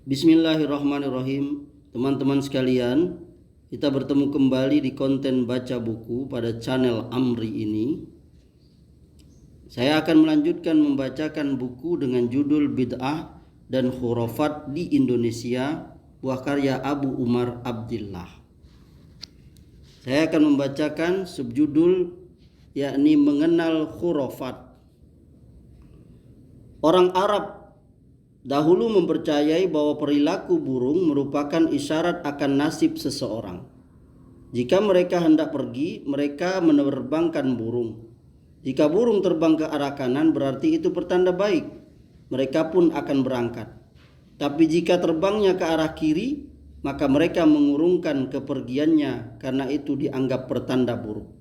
Bismillahirrahmanirrahim. Teman-teman sekalian, kita bertemu kembali di konten baca buku pada channel Amri ini. Saya akan melanjutkan membacakan buku dengan judul Bid'ah dan Khurafat di Indonesia, buah karya Abu Umar Abdillah. Saya akan membacakan subjudul yakni mengenal khurafat. Orang Arab dahulu mempercayai bahwa perilaku burung merupakan isyarat akan nasib seseorang. Jika mereka hendak pergi, mereka menerbangkan burung. Jika burung terbang ke arah kanan, berarti itu pertanda baik. Mereka pun akan berangkat. Tapi jika terbangnya ke arah kiri, maka mereka mengurungkan kepergiannya karena itu dianggap pertanda buruk.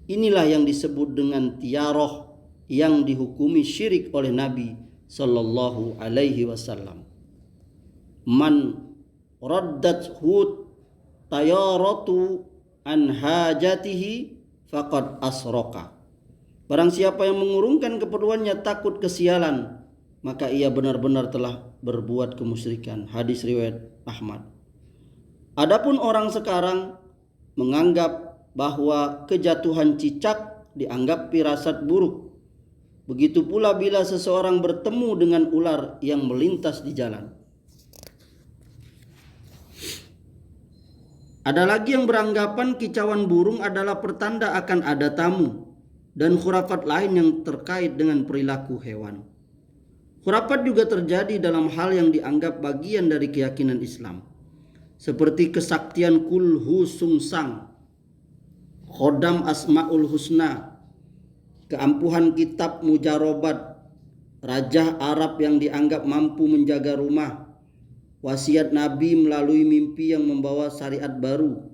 Inilah yang disebut dengan tiaroh yang dihukumi syirik oleh Nabi sallallahu alaihi wasallam. Man raddat hud tayaratu an hajatihi faqad asroka. Barang siapa yang mengurungkan keperluannya takut kesialan, maka ia benar-benar telah berbuat kemusyrikan. Hadis riwayat Ahmad. Adapun orang sekarang menganggap bahwa kejatuhan cicak dianggap firasat buruk. Begitu pula bila seseorang bertemu dengan ular yang melintas di jalan. Ada lagi yang beranggapan kicauan burung adalah pertanda akan ada tamu dan khurafat lain yang terkait dengan perilaku hewan. Khurafat juga terjadi dalam hal yang dianggap bagian dari keyakinan Islam, seperti kesaktian kulhu sungsang, khodam asmaul husna, keampuhan kitab mujarobat, raja Arab yang dianggap mampu menjaga rumah, wasiat Nabi melalui mimpi yang membawa syariat baru,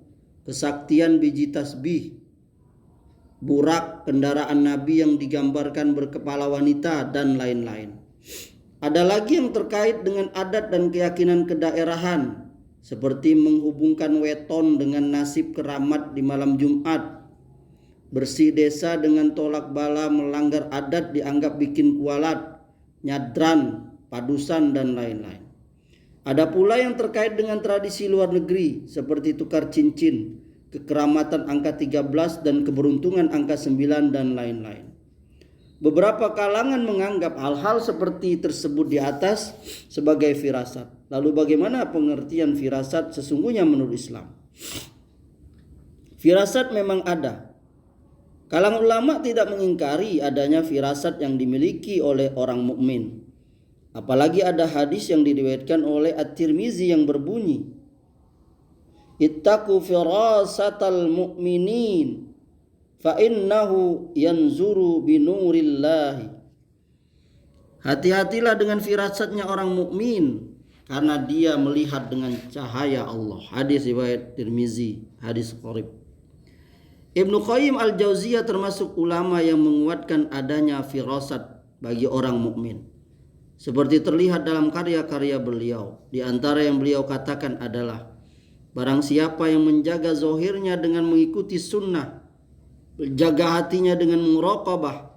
kesaktian biji tasbih, burak kendaraan Nabi yang digambarkan berkepala wanita, dan lain-lain. Ada lagi yang terkait dengan adat dan keyakinan kedaerahan, seperti menghubungkan weton dengan nasib keramat di malam Jumat, bersih desa dengan tolak bala melanggar adat dianggap bikin kualat, nyadran, padusan, dan lain-lain. Ada pula yang terkait dengan tradisi luar negeri seperti tukar cincin, kekeramatan angka 13 dan keberuntungan angka 9 dan lain-lain. Beberapa kalangan menganggap hal-hal seperti tersebut di atas sebagai firasat. Lalu bagaimana pengertian firasat sesungguhnya menurut Islam? Firasat memang ada. Kalangan ulama tidak mengingkari adanya firasat yang dimiliki oleh orang mukmin. Apalagi ada hadis yang diriwayatkan oleh At-Tirmizi yang berbunyi, Ittaqu firasatal mu'minin fa innahu yanzuru binurillahi. Hati-hatilah dengan firasatnya orang mukmin karena dia melihat dengan cahaya Allah. Hadis riwayat Tirmizi, hadis qarib. Ibnu Qayyim al-Jauziyah termasuk ulama yang menguatkan adanya firasat bagi orang mukmin. Seperti terlihat dalam karya-karya beliau. Di antara yang beliau katakan adalah, barang siapa yang menjaga zahirnya dengan mengikuti sunnah, menjaga hatinya dengan muraqabah,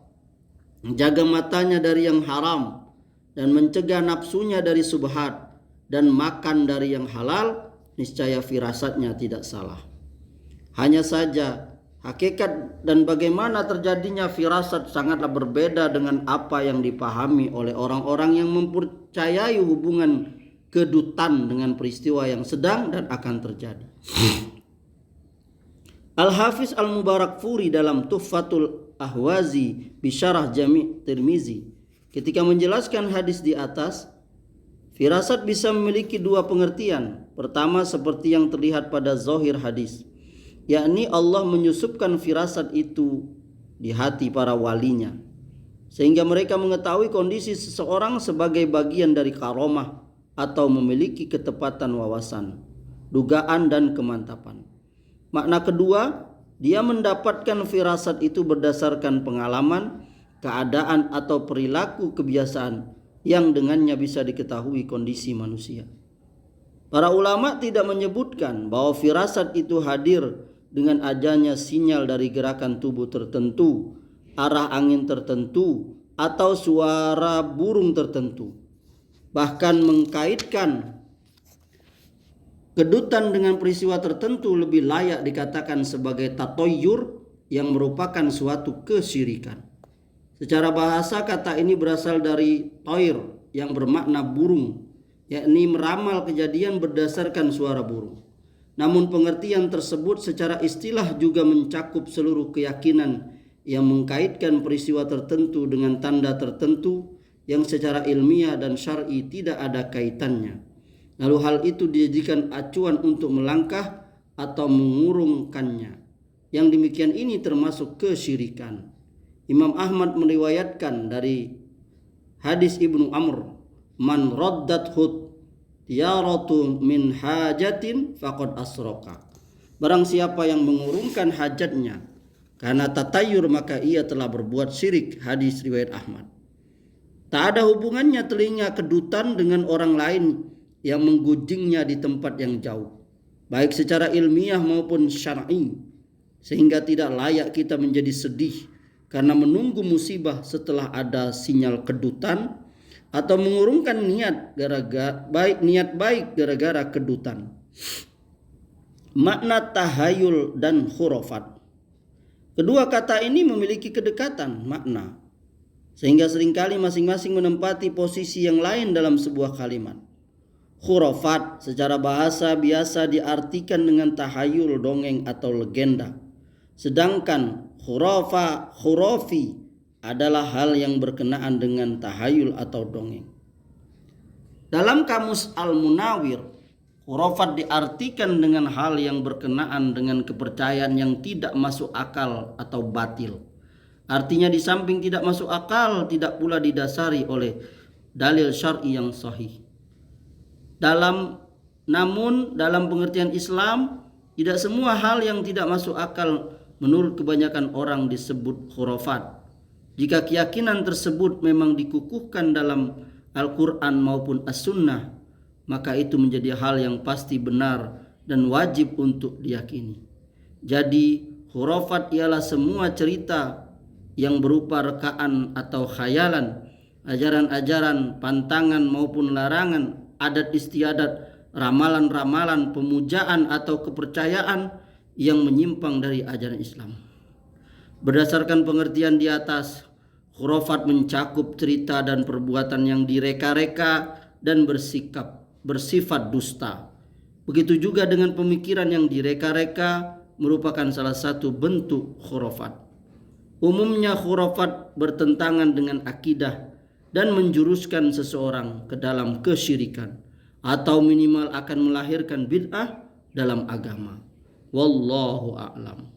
menjaga matanya dari yang haram, dan mencegah nafsunya dari subhat, dan makan dari yang halal, niscaya firasatnya tidak salah. Hanya saja hakikat dan bagaimana terjadinya firasat sangatlah berbeda dengan apa yang dipahami oleh orang-orang yang mempercayai hubungan kedutan dengan peristiwa yang sedang dan akan terjadi. Al-Hafiz Al-Mubarakfuri dalam Tuhfatul Ahwazi Bisyarah Jami' Tirmizi ketika menjelaskan hadis di atas, firasat bisa memiliki dua pengertian. Pertama, seperti yang terlihat pada zahir hadis, yakni Allah menyusupkan firasat itu di hati para walinya, sehingga mereka mengetahui kondisi seseorang sebagai bagian dari karomah atau memiliki ketepatan wawasan, dugaan, dan kemantapan. Makna kedua, dia mendapatkan firasat itu berdasarkan pengalaman, keadaan, atau perilaku kebiasaan yang dengannya bisa diketahui kondisi manusia. Para ulama tidak menyebutkan bahwa firasat itu hadir dengan adanya sinyal dari gerakan tubuh tertentu, arah angin tertentu, atau suara burung tertentu. Bahkan mengkaitkan Kedutan dengan peristiwa tertentu lebih layak dikatakan sebagai tatoyur yang merupakan suatu kesyirikan. Secara bahasa kata ini berasal dari toir yang bermakna burung, yakni meramal kejadian berdasarkan suara burung. Namun pengertian tersebut secara istilah juga mencakup seluruh keyakinan yang mengkaitkan peristiwa tertentu dengan tanda tertentu yang secara ilmiah dan syar'i tidak ada kaitannya. Lalu hal itu dijadikan acuan untuk melangkah atau mengurungkannya. Yang demikian ini termasuk kesyirikan. Imam Ahmad meriwayatkan dari hadis Ibnu Amr, "Man raddat tiyaratu min hajatin faqad asroka." Barang siapa yang mengurungkan hajatnya karena tatayur, maka ia telah berbuat syirik. Hadis riwayat Ahmad. Tak ada hubungannya telinga kedutan dengan orang lain yang menggujingnya di tempat yang jauh, baik secara ilmiah maupun syar'i, sehingga tidak layak kita menjadi sedih karena menunggu musibah setelah ada sinyal kedutan, atau mengurungkan niat baik gara-gara kedutan. Makna tahayul dan khurafat. Kedua kata ini memiliki kedekatan makna, sehingga seringkali masing-masing menempati posisi yang lain dalam sebuah kalimat. Khurafat secara bahasa biasa diartikan dengan tahayul, dongeng atau legenda. Sedangkan khurafi adalah hal yang berkenaan dengan tahayul atau dongeng. Dalam kamus Al-Munawir, khurafat diartikan dengan hal yang berkenaan dengan kepercayaan yang tidak masuk akal atau batil. Artinya di samping tidak masuk akal, tidak pula didasari oleh dalil syar'i yang sahih. Namun dalam pengertian Islam, tidak semua hal yang tidak masuk akal menurut kebanyakan orang disebut khurafat. Jika keyakinan tersebut memang dikukuhkan dalam Al-Quran maupun As-Sunnah, maka itu menjadi hal yang pasti benar dan wajib untuk diyakini. Jadi khurafat ialah semua cerita yang berupa rekaan atau khayalan, ajaran-ajaran, pantangan maupun larangan, adat istiadat, ramalan-ramalan, pemujaan atau kepercayaan yang menyimpang dari ajaran Islam. Berdasarkan pengertian di atas, khurafat mencakup cerita dan perbuatan yang direka-reka dan bersifat dusta. Begitu juga dengan pemikiran yang direka-reka merupakan salah satu bentuk khurafat. Umumnya khurafat bertentangan dengan akidah dan menjuruskan seseorang ke dalam kesyirikan, atau minimal akan melahirkan bid'ah dalam agama. Wallahu a'lam.